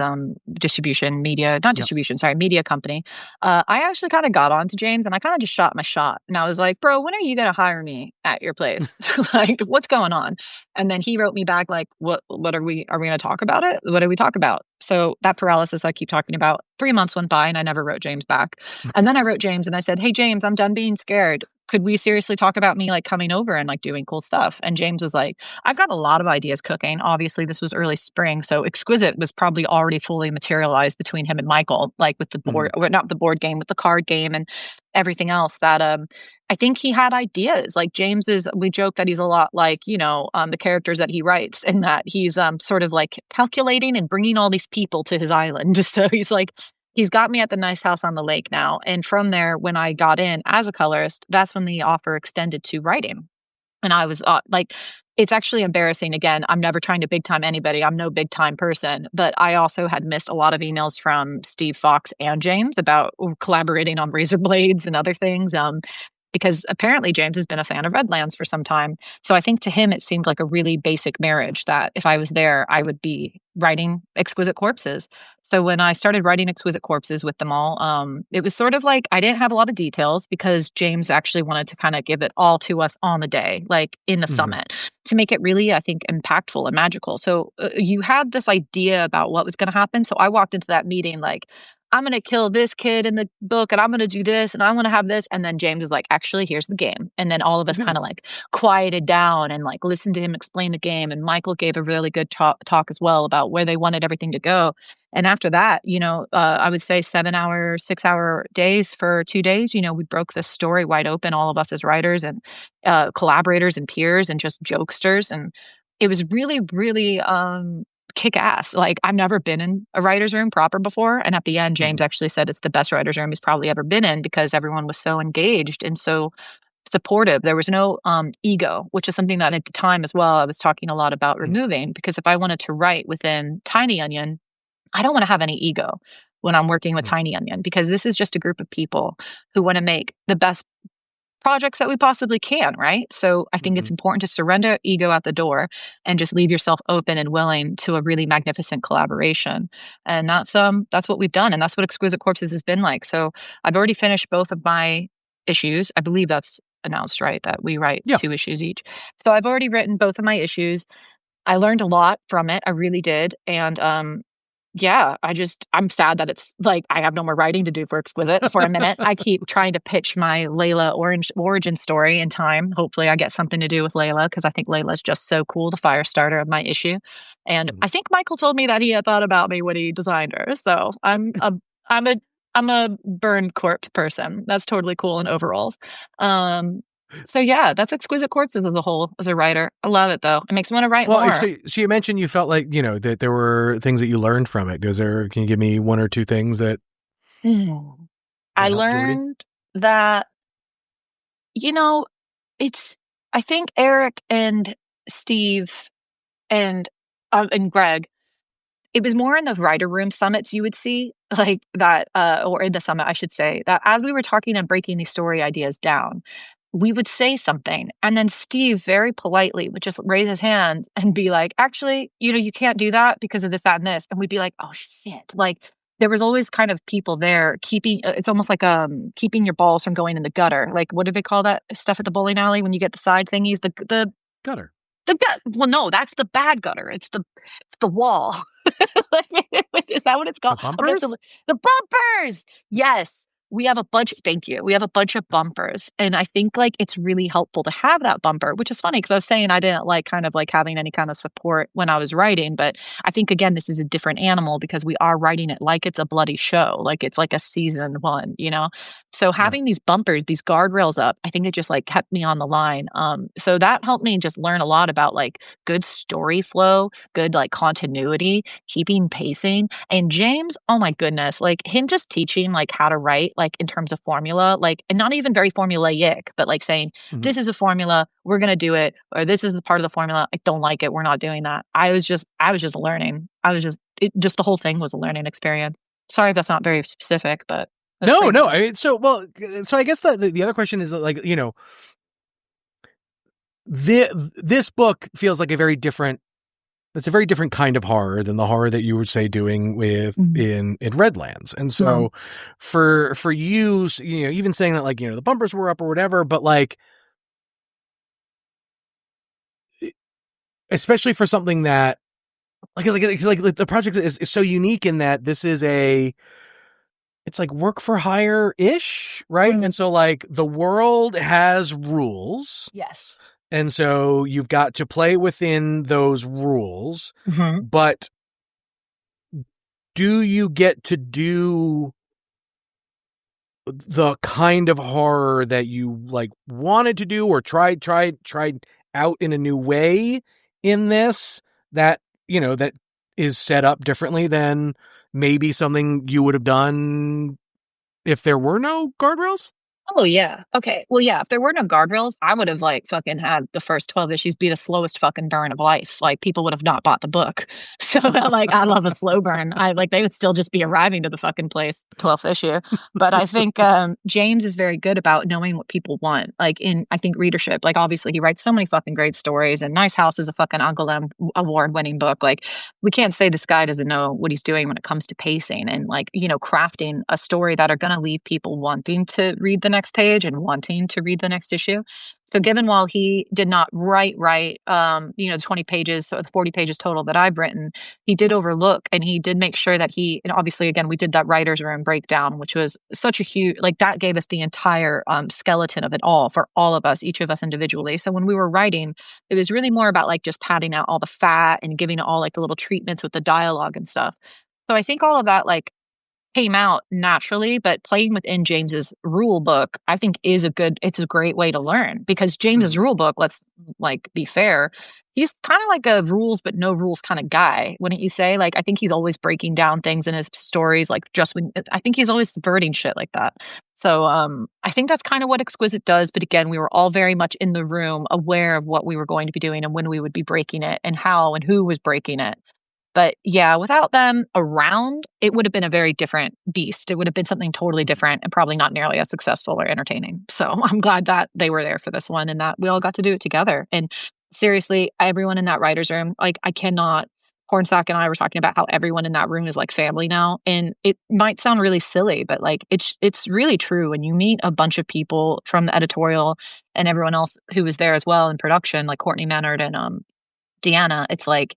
distribution media, not Yep. distribution, sorry, media company. I actually kind of got on to James and I kind of just shot my shot. And I was like, bro, when are you going to hire me at your place? Like, what's going on? And then he wrote me back like, what are we going to talk about it? What do we talk about? So that paralysis I keep talking about, 3 months went by and I never wrote James back. And then I wrote James and I said, hey, James, I'm done being scared. Could we seriously talk about me like coming over and like doing cool stuff? And James was like, I've got a lot of ideas cooking. Obviously, this was early spring, so Exquisite was probably already fully materialized between him and Michael, like with the board, or not the board game, with the card game and everything else. That I think he had ideas. Like James is, we joke that he's a lot like the characters that he writes, and that he's sort of like calculating and bringing all these people to his island. So he's like, he's got me at the nice house on the lake now. And from there, when I got in as a colorist, that's when the offer extended to writing. And I was like, it's actually embarrassing. Again, I'm never trying to big time anybody. I'm no big time person. But I also had missed a lot of emails from Steve Fox and James about collaborating on razor blades and other things. Because apparently James has been a fan of Redlands for some time. So I think to him, it seemed like a really basic marriage that if I was there, I would be writing Exquisite Corpses. So when I started writing Exquisite Corpses with them all, it was sort of like I didn't have a lot of details because James actually wanted to kind of give it all to us on the day, like in the summit, to make it really, I think, impactful and magical. So you had this idea about what was going to happen. So I walked into that meeting like, I'm going to kill this kid in the book and I'm going to do this and I want to have this. And then James is like, actually, here's the game. And then all of us kind of like quieted down and like listened to him explain the game. And Michael gave a really good talk as well about where they wanted everything to go. And after that, I would say 7 hour, 6 hour days for 2 days, we broke the story wide open, all of us as writers and collaborators and peers and just jokesters. And it was really, really kick ass. Like I've never been in a writer's room proper before. And at the end, James actually said it's the best writer's room he's probably ever been in because everyone was so engaged and so supportive. There was no ego, which is something that at the time as well, I was talking a lot about removing, because if I wanted to write within Tiny Onion, I don't want to have any ego when I'm working with Tiny Onion, because this is just a group of people who want to make the best projects that we possibly can, right? So I think it's important to surrender ego at the door and just leave yourself open and willing to a really magnificent collaboration. And that's what we've done, and that's what Exquisite Corpses has been like. So I've already finished both of my issues. I believe that's announced, right? That we write Yeah. 2 issues each. So I've already written both of my issues. I learned a lot from it. I really did. And yeah, I'm sad that it's like I have no more writing to do for Exquisite for a minute. I keep trying to pitch my Layla origin story in time. Hopefully I get something to do with Layla, because I think Layla's just so cool, the fire starter of my issue. And I think Michael told me that he had thought about me when he designed her. So I'm a burned corpse person. That's totally cool in overalls. So yeah, that's Exquisite Corpses as a whole, as a writer. I love it though. It makes me want to write more. So you mentioned you felt like, that there were things that you learned from it. Can you give me 1 or 2 things that I helped Jordie? learned that, I think Eric and Steve and Greg, it was more in the writer room summits you would see like that, or in the summit, I should say, that as we were talking and breaking these story ideas down, we would say something. And then Steve very politely would just raise his hand and be like, actually, you can't do that because of this, that, and this. And we'd be like, oh shit. Like there was always kind of people there keeping, it's almost like keeping your balls from going in the gutter. Like what do they call that stuff at the bowling alley when you get the side thingies? The Gutter. Well, no, that's the bad gutter. It's the wall. Is that what it's called? The bumpers? The bumpers. Yes. we have a bunch, thank you. We have a bunch of bumpers. And I think like it's really helpful to have that bumper, which is funny because I was saying I didn't like kind of like having any kind of support when I was writing. But I think again, this is a different animal because we are writing it like it's a bloody show, like it's like a season one, you know? So Yeah. having these bumpers, these guardrails up, I think it just like kept me on the line. So that helped me just learn a lot about like good story flow, good like continuity, keeping pacing. And James, oh my goodness, like him just teaching like how to write, like in terms of formula, like, and not even very formulaic, but like saying, Mhm. this is a formula, we're going to do it, or this is the part of the formula, I don't like it, we're not doing that. I was just learning. Just the whole thing was a learning experience. Sorry if that's not very specific, but that's No, pretty no. good. I mean, so I guess the other question is like, you know, this book feels like it's a very different kind of horror than the horror that you would say doing with Mhm. in Redlands. And Mhm. so for you, you know, even saying that like, you know, the bumpers were up or whatever, but like, especially for something that like the project is so unique in that this is it's like work for hire ish, right? Mhm. And so like the world has rules. Yes. And so you've got to play within those rules, Mhm. but do you get to do the kind of horror that you like wanted to do or tried out in a new way in this that, you know, that is set up differently than maybe something you would have done if there were no guardrails? Oh yeah. Okay. Well, yeah. If there were no guardrails, I would have like fucking had the first 12 issues be the slowest fucking burn of life. Like people would have not bought the book. So like I love a slow burn. I like they would still just be arriving to the fucking place 12th issue. But I think James is very good about knowing what people want. Like in I think readership. Like obviously he writes so many fucking great stories and Nice House is a fucking Angoulême award winning book. Like we can't say this guy doesn't know what he's doing when it comes to pacing and like, you know, crafting a story that are going to leave people wanting to read the next page and wanting to read the next issue. So given while he did not write you know, 20 pages or the 40 pages total that I've written, he did overlook and he did make sure that he, and obviously again, we did that writer's room breakdown, which was such a huge, like that gave us the entire skeleton of it all for all of us, each of us individually. So when we were writing, it was really more about like just padding out all the fat and giving it all like the little treatments with the dialogue and stuff. So I think all of that like came out naturally, but playing within James's rule book, I think it's a great way to learn because James's Mhm. rule book, let's like be fair, he's kind of like a rules but no rules kind of guy, wouldn't you say? Like I think he's always breaking down things in his stories, like just when I think he's always subverting shit like that. So I think that's kind of what Exquisite does. But again, we were all very much in the room, aware of what we were going to be doing and when we would be breaking it and how and who was breaking it. But yeah, without them around, it would have been a very different beast. It would have been something totally different and probably not nearly as successful or entertaining. So I'm glad that they were there for this one and that we all got to do it together. And seriously, everyone in that writer's room, like I cannot. Hornsack and I were talking about how everyone in that room is like family now. And it might sound really silly, but like it's really true. When you meet a bunch of people from the editorial and everyone else who was there as well in production, like Courtney Mannard and Deanna, it's like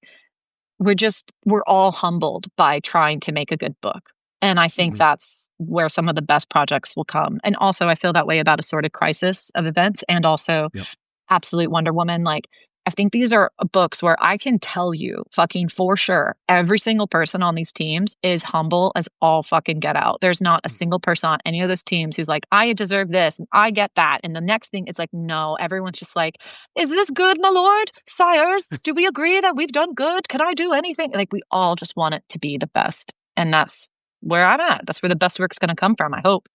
we're all humbled by trying to make a good book. And I think Mhm. that's where some of the best projects will come. And also I feel that way about Assorted Crisis of Events and also Yep. Absolute Wonder Woman. Like I think these are books where I can tell you fucking for sure every single person on these teams is humble as all fucking get out. There's not a single person on any of those teams who's like, I deserve this and I get that. And the next thing it's like, no, everyone's just like, is this good, my lord? Sires, do we agree that we've done good? Can I do anything? Like we all just want it to be the best. And that's where I'm at. That's where the best work's gonna come from, I hope.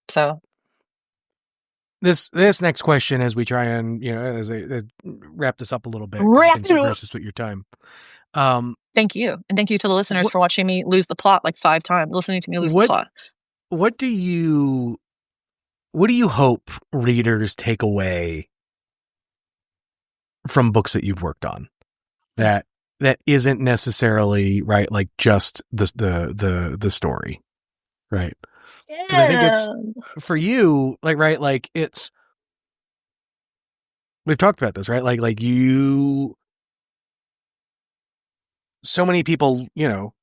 So This next question, as we try and, you know, as I wrap this up a little bit because you've wrap been it so up. gracious with your time. Um, Thank you. And thank you to the listeners what for watching me lose the plot like 5 times, listening to me lose the what plot. what do you hope readers take away from books that you've worked on that isn't necessarily right, like just the story, right? Because I think it's Yeah. for you, like right, like it's we've talked about this, right? Like you, so many people, you know,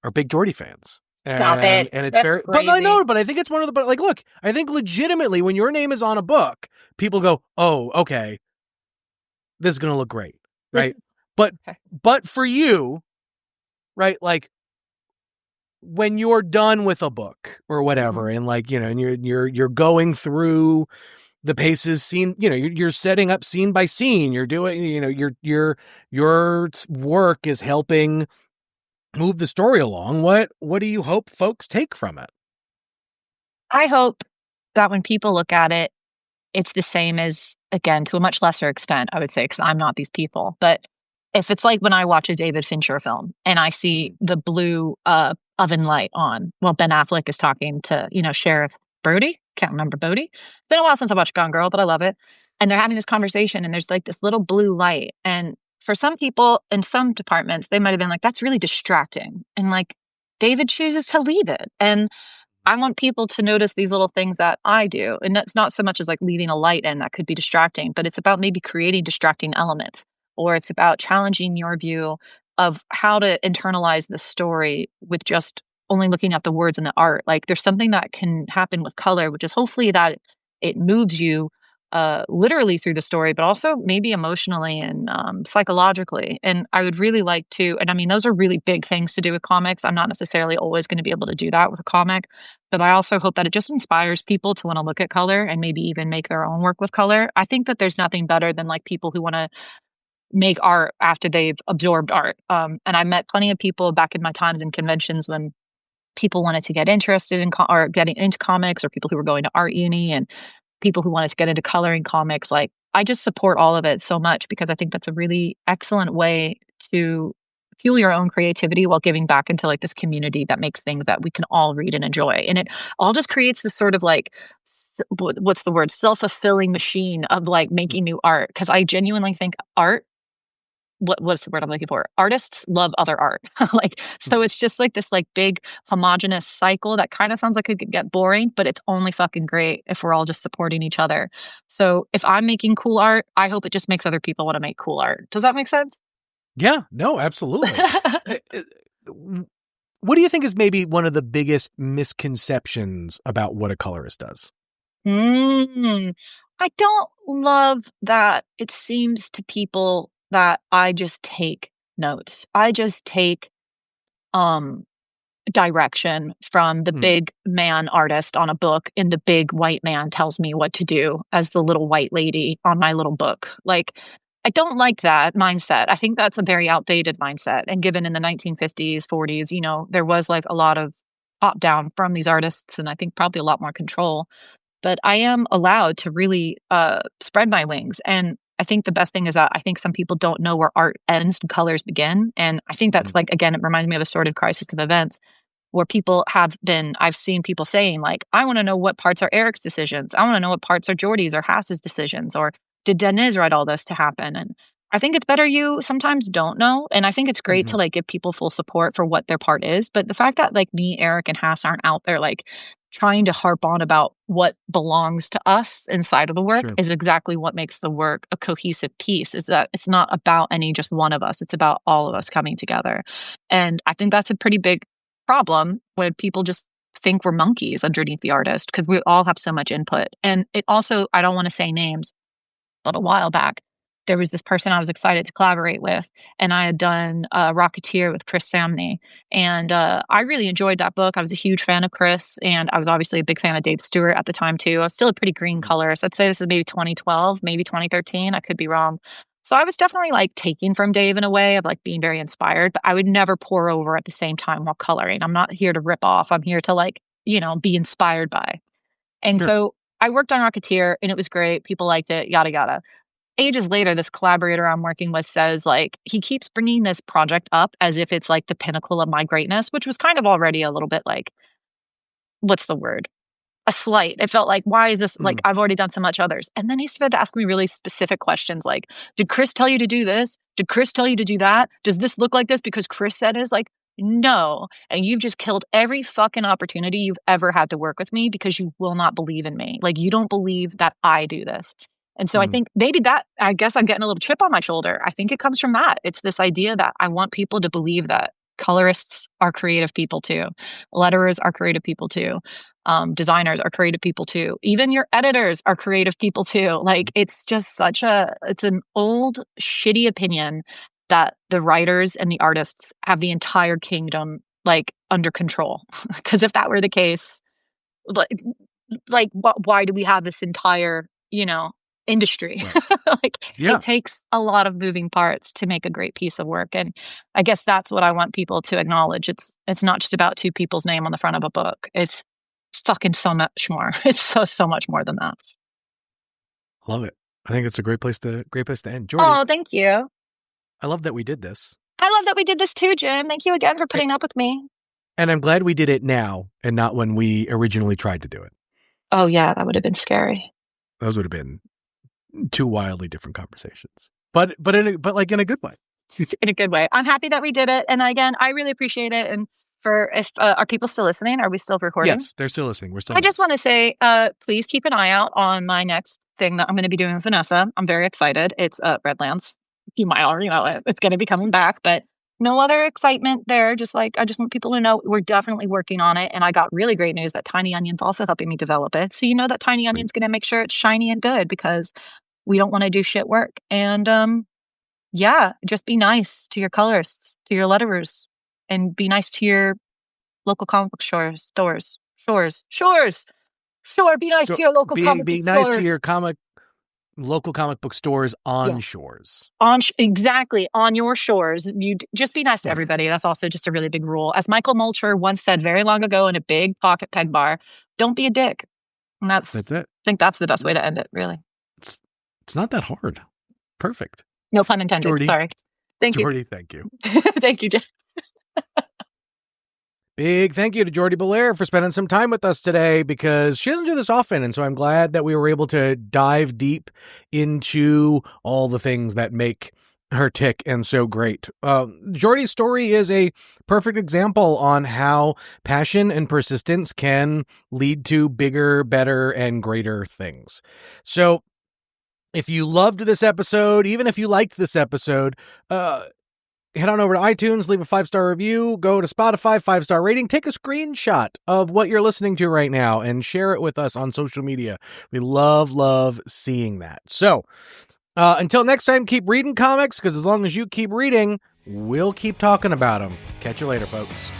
are big Jordie fans, Stop it. And it's That's very, but I crazy. know, but I think it's one of the, but like, look, I think legitimately when your name is on a book, people go, oh, okay, this is going to look great. Right. But, Okay. but for you, right, like when you're done with a book or whatever, and like, you know, and you're going through the paces scene, you know, you're setting up scene by scene, you're doing, you know, your work is helping move the story along. What do you hope folks take from it? I hope that when people look at it, it's the same as, again, to a much lesser extent, I would say, because I'm not these people. But if it's like when I watch a David Fincher film and I see the blue oven light on while Ben Affleck is talking to, Sheriff Brody, can't remember Bodie. It's been a while since I watched Gone Girl, but I love it. And they're having this conversation and there's like this little blue light. And for some people in some departments, they might have been like, that's really distracting. And like David chooses to leave it. And I want people to notice these little things that I do. And that's not so much as like leaving a light in that could be distracting, but it's about maybe creating distracting elements, or it's about challenging your view of how to internalize the story with just only looking at the words and the art. Like there's something that can happen with color, which is hopefully that it moves you literally through the story, but also maybe emotionally and psychologically. And I would really like to, and I mean, those are really big things to do with comics. I'm not necessarily always going to be able to do that with a comic, but I also hope that it just inspires people to want to look at color and maybe even make their own work with color. I think that there's nothing better than like people who want to make art after they've absorbed art. And I met plenty of people back in my times in conventions when people wanted to get interested in or getting into comics, or people who were going to art uni, and people who wanted to get into coloring comics. Like I just support all of it so much because I think that's a really excellent way to fuel your own creativity while giving back into like this community that makes things that we can all read and enjoy. And it all just creates this sort of like what's the word, self-fulfilling machine of like making new art, because I genuinely think art, what's the word I'm looking for? Artists love other art. Like, so it's just like this like big homogenous cycle that kind of sounds like it could get boring, but it's only fucking great if we're all just supporting each other. So if I'm making cool art, I hope it just makes other people want to make cool art. Does that make sense? Yeah, no, absolutely. What do you think is maybe one of the biggest misconceptions about what a colorist does? I don't love that it seems to people that I just take notes. I just take um direction from the Hmm. big man artist on a book, and the big white man tells me what to do as the little white lady on my little book. Like, I don't like that mindset. I think that's a very outdated mindset. And given in the 1950s, 40s, there was like a lot of top down from these artists, and I think probably a lot more control. But I am allowed to really spread my wings. And I think the best thing is that I think some people don't know where art ends and colors begin. And I think that's like, again, it reminds me of a sordid crisis of events where people have been, I've seen people saying, like, I want to know what parts are Eric's decisions. I want to know what parts are Jordie's or Hass's decisions. Or did Deniz write all this to happen? And I think it's better you sometimes don't know. And I think it's great Mm-hmm. to like give people full support for what their part is. But the fact that like me, Eric, and Hass aren't out there like trying to harp on about what belongs to us inside of the work Sure. is exactly what makes the work a cohesive piece, is that it's not about any just one of us. It's about all of us coming together. And I think that's a pretty big problem when people just think we're monkeys underneath the artist, because we all have so much input. And it also, I don't want to say names, but a while back, there was this person I was excited to collaborate with, and I had done Rocketeer with Chris Samney, and I really enjoyed that book. I was a huge fan of Chris, and I was obviously a big fan of Dave Stewart at the time too. I was still a pretty green colorist. I'd say this is maybe 2012, maybe 2013. I could be wrong. So I was definitely like taking from Dave in a way of like being very inspired, but I would never pour over at the same time while coloring. I'm not here to rip off. I'm here to like, be inspired by. And Sure. so I worked on Rocketeer and it was great. People liked it, yada, yada. Ages later, this collaborator I'm working with says like he keeps bringing this project up as if it's like the pinnacle of my greatness, which was kind of already a little bit like, what's the word? A slight. It felt like, why is this like Mm. I've already done so much others? And then he started to ask me really specific questions like, did Chris tell you to do this? Did Chris tell you to do that? Does this look like this because Chris said it? Is like, no. And you've just killed every fucking opportunity you've ever had to work with me because you will not believe in me. Like, you don't believe that I do this. And so I Mm. think maybe that, I guess I'm getting a little chip on my shoulder. I think it comes from that. It's this idea that I want people to believe that colorists are creative people too. Letterers are creative people too. Designers are creative people too. Even your editors are creative people too. Like, it's just it's an old shitty opinion that the writers and the artists have the entire kingdom like under control. Because if that were the case, like, why do we have this entire, industry? Right. Like, Yeah. it takes a lot of moving parts to make a great piece of work. And I guess that's what I want people to acknowledge. It's not just about two people's name on the front of a book. It's fucking so much more. It's so much more than that. Love it. I think it's a great place to end. Jordie, Oh, thank you. I love that we did this. I love that we did this too, Jim. Thank you again for putting up with me. And I'm glad we did it now and not when we originally tried to do it. Oh yeah, that would have been scary. Those would have been two wildly different conversations. But in a good way. In a good way. I'm happy that we did it. And again, I really appreciate it. And are people still listening? Are we still recording? Yes, they're still listening. We're still. I just want to say, please keep an eye out on my next thing that I'm going to be doing with Vanessa. I'm very excited. It's Redlands. You might already know it. It's going to be coming back, but no other excitement there. Just like, I just want people to know we're definitely working on it. And I got really great news that Tiny Onion's also helping me develop it. So that Tiny Onion's going to make sure it's shiny and good, because we don't want to do shit work. And just be nice to your colorists, to your letterers, and be nice to your local comic book stores. Sure, be nice to your local comic book stores. Be nice to your local comic book stores on shores. Exactly, on your shores. You just be nice to everybody. That's also just a really big rule. As Michael Mulcher once said very long ago in a big pocket peg bar, don't be a dick. And that's it. I think that's the best way to end it, really. It's not that hard. Perfect. No pun intended. Jordie, sorry. Thank you. Jordie, thank you. Thank you, Jeff. Big thank you to Jordie Bellaire for spending some time with us today, because she doesn't do this often. And so I'm glad that we were able to dive deep into all the things that make her tick and so great. Jordie's story is a perfect example on how passion and persistence can lead to bigger, better, and greater things. So if you loved this episode, even if you liked this episode, head on over to iTunes, leave a 5-star review, go to Spotify, 5-star rating, take a screenshot of what you're listening to right now and share it with us on social media. We love seeing that. So until next time, keep reading comics, because as long as you keep reading, we'll keep talking about them. Catch you later, folks.